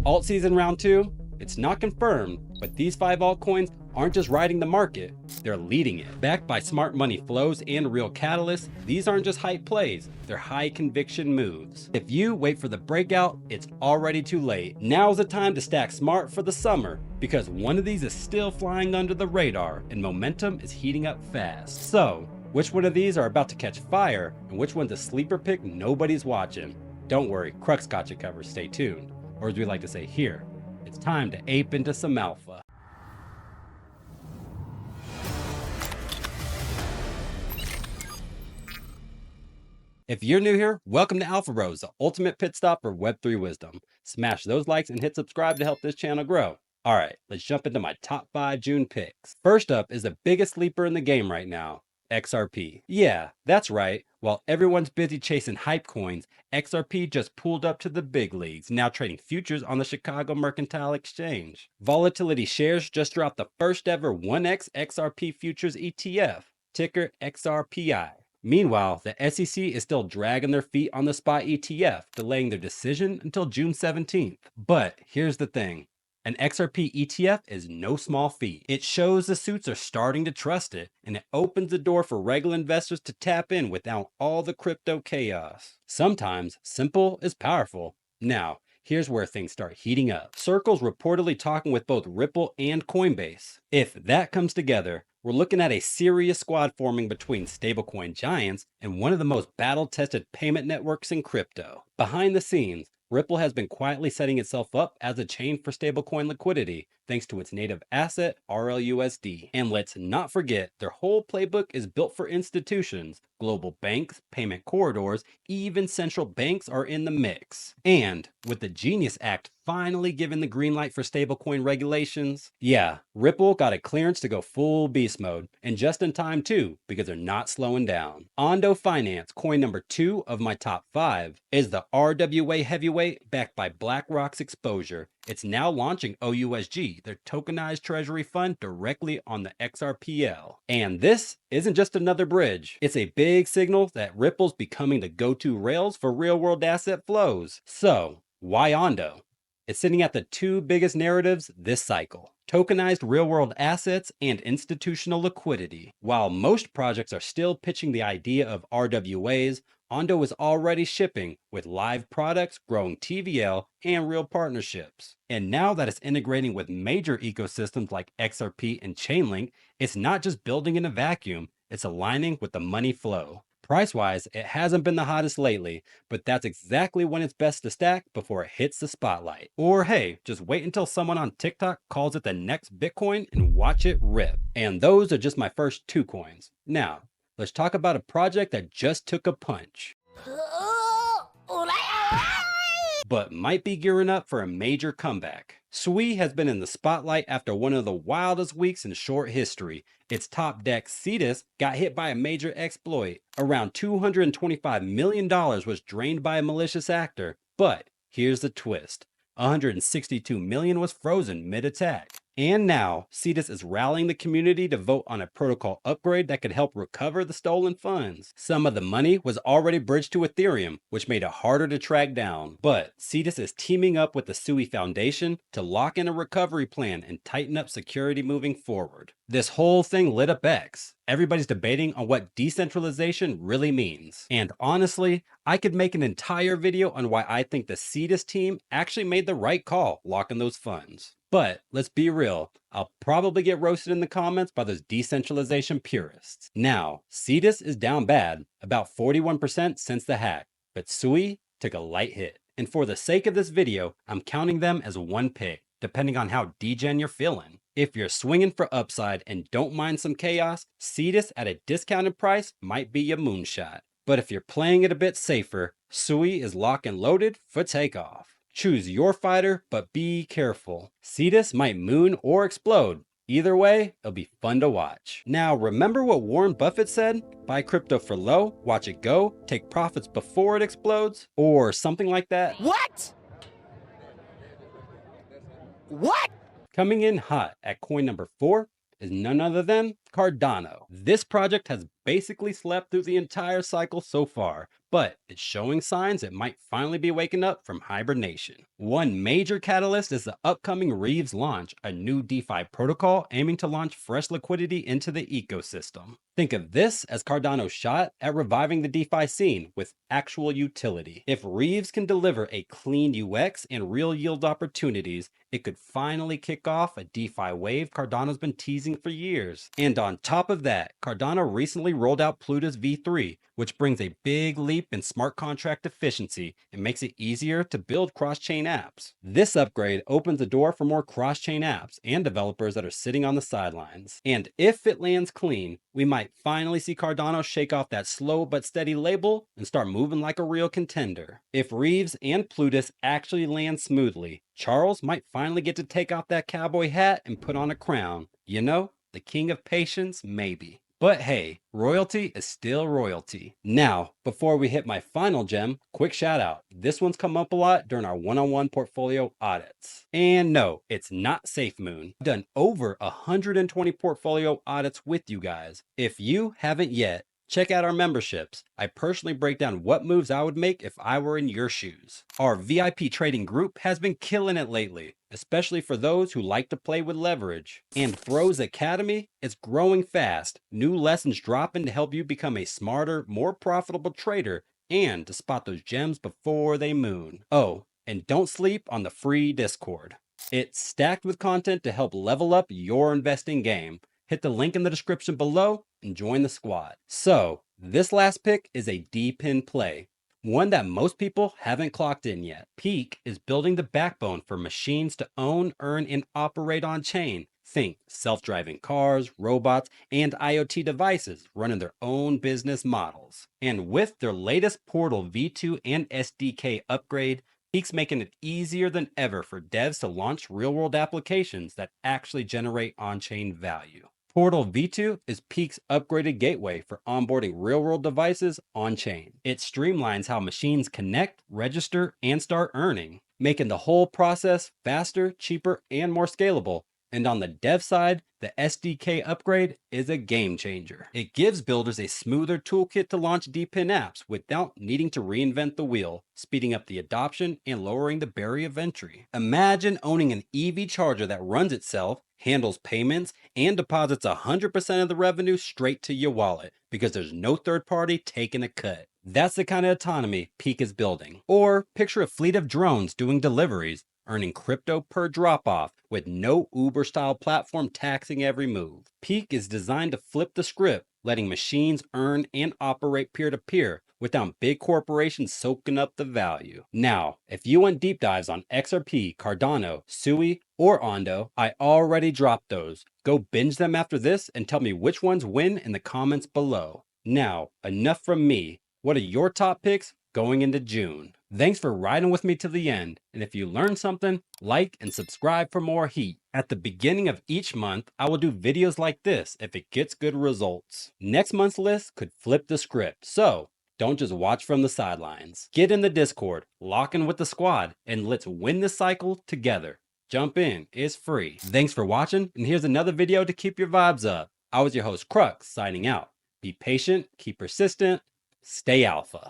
alt season round 2? It's not confirmed, but these 5 altcoins aren't just riding the market, they're leading it. Backed by smart money flows and real catalysts, these aren't just hype plays, they're high conviction moves. If you wait for the breakout, it's already too late. Now's the time to stack smart for the summer, because one of these is still flying under the radar and momentum is heating up fast. So, which one of these are about to catch fire and which one's a sleeper pick nobody's watching? Don't worry, Crux got you covered, stay tuned. Or as we like to say here, it's time to ape into some alpha. If you're new here, welcome to Alpha Bros, the ultimate pit stop for Web3 wisdom. Smash those likes and hit subscribe to help this channel grow. All right, let's jump into my top 5 June picks. First up is the biggest sleeper in the game right now, XRP. Yeah, that's right. While everyone's busy chasing hype coins, XRP just pulled up to the big leagues, now trading futures on the Chicago Mercantile Exchange. Volatility shares just dropped the first ever 1x XRP futures ETF, ticker XRPI. Meanwhile, the SEC is still dragging their feet on the spot ETF, delaying their decision until June 17th. But here's the thing. An XRP ETF is no small feat. It shows the suits are starting to trust it, and it opens the door for regular investors to tap in without all the crypto chaos. Sometimes, simple is powerful. Now, here's where things start heating up. Circle's reportedly talking with both Ripple and Coinbase. If that comes together, we're looking at a serious squad forming between stablecoin giants and one of the most battle-tested payment networks in crypto. Behind the scenes, Ripple has been quietly setting itself up as a chain for stablecoin liquidity, thanks to its native asset, RLUSD. And let's not forget, their whole playbook is built for institutions. Global banks, payment corridors, even central banks are in the mix. And with the Genius Act finally giving the green light for stablecoin regulations, yeah, Ripple got a clearance to go full beast mode, and just in time too, because they're not slowing down. Ondo Finance, coin number 2 of my top 5, is the RWA heavyweight backed by BlackRock's exposure. It's now launching OUSG, their tokenized treasury fund, directly on the XRPL. And this isn't just another bridge. It's a big signal that Ripple's becoming the go-to rails for real-world asset flows. So, why Ondo? It's sitting at the 2 biggest narratives this cycle: tokenized real-world assets and institutional liquidity. While most projects are still pitching the idea of RWAs, Ondo is already shipping with live products, growing TVL, and real partnerships. And now that it's integrating with major ecosystems like XRP and Chainlink, it's not just building in a vacuum, it's aligning with the money flow. Price-wise, it hasn't been the hottest lately, but that's exactly when it's best to stack before it hits the spotlight. Or hey, just wait until someone on TikTok calls it the next Bitcoin and watch it rip. And those are just my first 2 coins. Now, let's talk about a project that just took a punch, but might be gearing up for a major comeback. Sui has been in the spotlight after one of the wildest weeks in short history. Its top deck, Cetus, got hit by a major exploit. Around $225 million was drained by a malicious actor. But here's the twist. $162 million was frozen mid-attack. And now, Cetus is rallying the community to vote on a protocol upgrade that could help recover the stolen funds. Some of the money was already bridged to Ethereum, which made it harder to track down. But Cetus is teaming up with the Sui Foundation to lock in a recovery plan and tighten up security moving forward. This whole thing lit up X. Everybody's debating on what decentralization really means. And honestly, I could make an entire video on why I think the Cetus team actually made the right call locking those funds. But let's be real, I'll probably get roasted in the comments by those decentralization purists. Now, Cetus is down bad, about 41% since the hack, but Sui took a light hit. And for the sake of this video, I'm counting them as 1 pick, depending on how degen you're feeling. If you're swinging for upside and don't mind some chaos, Cetus at a discounted price might be your moonshot. But if you're playing it a bit safer, Sui is lock and loaded for takeoff. Choose your fighter, but be careful. Cetus might moon or explode. Either way, it'll be fun to watch. Now, remember what Warren Buffett said? Buy crypto for low, watch it go, take profits before it explodes, or something like that. What? What? Coming in hot at coin number 4 is none other than Cardano. This project has basically slept through the entire cycle so far, but it's showing signs it might finally be waking up from hibernation. One major catalyst is the upcoming Reeves launch, a new DeFi protocol aiming to launch fresh liquidity into the ecosystem. Think of this as Cardano's shot at reviving the DeFi scene with actual utility. If Reeves can deliver a clean UX and real yield opportunities, it could finally kick off a DeFi wave Cardano's been teasing for years. And on top of that, Cardano recently rolled out Plutus V3, which brings a big leap in smart contract efficiency and makes it easier to build cross-chain apps. This upgrade opens the door for more cross-chain apps and developers that are sitting on the sidelines. And if it lands clean, we might finally see Cardano shake off that slow but steady label and start moving like a real contender. If Reeves and Plutus actually land smoothly, Charles might finally get to take off that cowboy hat and put on a crown. You know, the king of patience, maybe. But hey, royalty is still royalty. Now, before we hit my final gem, quick shout out. This one's come up a lot during our one-on-one portfolio audits. And no, it's not SafeMoon. I've done over 120 portfolio audits with you guys. If you haven't yet, check out our memberships. I personally break down what moves I would make if I were in your shoes. Our VIP trading group has been killing it lately, especially for those who like to play with leverage. And Bros Academy is growing fast. New lessons dropping to help you become a smarter, more profitable trader and to spot those gems before they moon. Oh, and don't sleep on the free Discord. It's stacked with content to help level up your investing game. Hit the link in the description below and join the squad. So, this last pick is a DePIN play, one that most people haven't clocked in yet. Peaq is building the backbone for machines to own, earn, and operate on chain. Think self-driving cars, robots, and IoT devices running their own business models. And with their latest Portal V2 and SDK upgrade, Peaq's making it easier than ever for devs to launch real-world applications that actually generate on-chain value. Portal V2 is Peaq's upgraded gateway for onboarding real-world devices on-chain. It streamlines how machines connect, register, and start earning, making the whole process faster, cheaper, and more scalable. And on the dev side, the SDK upgrade is a game changer. It gives builders a smoother toolkit to launch DePIN apps without needing to reinvent the wheel, speeding up the adoption and lowering the barrier of entry. Imagine owning an EV charger that runs itself, handles payments, and deposits 100% of the revenue straight to your wallet because there's no third party taking a cut. That's the kind of autonomy Peaq is building. Or picture a fleet of drones doing deliveries, earning crypto per drop-off with no Uber-style platform taxing every move. Peaq is designed to flip the script, letting machines earn and operate peer-to-peer without big corporations soaking up the value. Now, if you want deep dives on XRP, Cardano, Sui, or Ondo, I already dropped those. Go binge them after this and tell me which ones win in the comments below. Now, enough from me. What are your top picks going into June? Thanks for riding with me to the end, and if you learned something, like and subscribe for more heat. At the beginning of each month, I will do videos like this if it gets good results. Next month's list could flip the script, so don't just watch from the sidelines. Get in the Discord, lock in with the squad, and let's win this cycle together. Jump in, it's free. Thanks for watching, and here's another video to keep your vibes up. I was your host Crux, signing out. Be patient, keep persistent, stay alpha.